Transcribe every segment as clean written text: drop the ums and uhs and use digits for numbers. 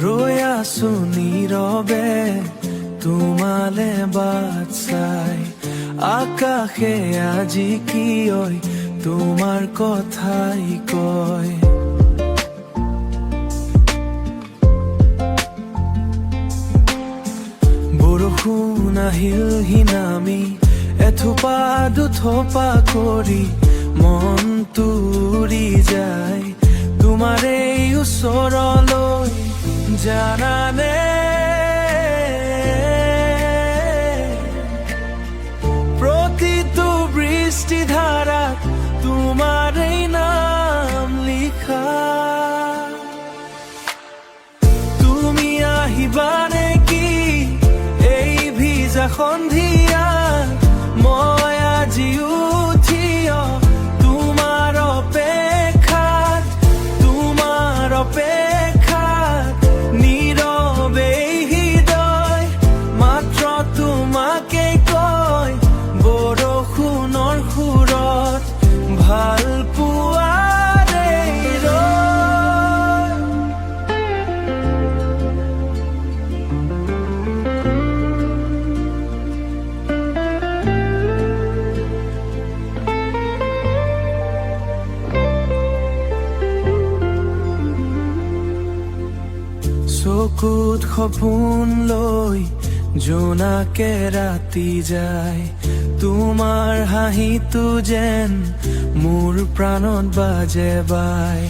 ৰৈ আছো নীৰৱে তোমালে বাট চাই, আকাশে আজি কিয় তোমাৰ কথাই কয়। বৰষুণ আহিল হিনামি এথোপা দুথোপা কৰি, মনটো উৰি যায় তোমাৰ এই ওচৰলৈ। জানানে প্ৰতিটো বৃষ্টি ধাৰাত তোমাৰ এই নাম লিখা। তুমি আহিবা নেকি এই ভিজা সন্ধিয়া, মই আজিও থিয় তোমাৰ অপেক্ষাত, তোমাৰ অপেক্ষাত। নীৰৱে হৃদয় মাত্ৰ তোমাকে কয়, বৰষুণৰ সুৰত ভাল পোৱাৰে ৰয়। চকুত সপোন লৈ জোনাকে ৰাতি যায়, তোমাৰ হাঁহিটো যেন মোৰ প্ৰাণত বাজে বাই।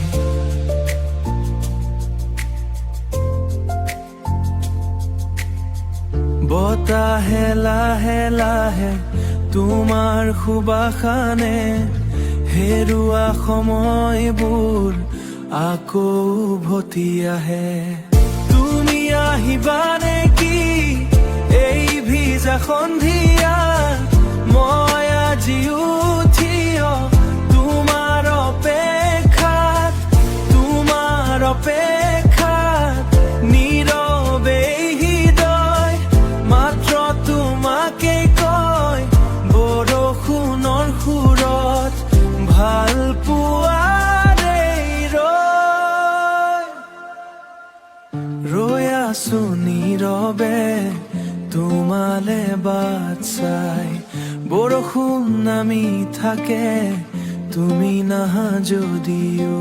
বতাহে লাহে লাহে তোমাৰ সুবাসনে, হেৰুৱা সময়বোৰ আকৌ উভতি আহে। তুমি আহিবা নেকি এই ভিজা সন্ধিয়া, মই আজিও থিয় তোমাৰ অপেক্ষাত, তোমাৰ অপেক্ষাত। নীৰৱে হৃদয় মাত্ৰ তোমাকে কয়, বৰষুণৰ সুৰত ভাল পোৱাৰে ৰয়। ৰৈ আছো নীৰৱে তোমালে বাট চাই, বৰষুণ নামি থাকে তুমি নাহা যদিও।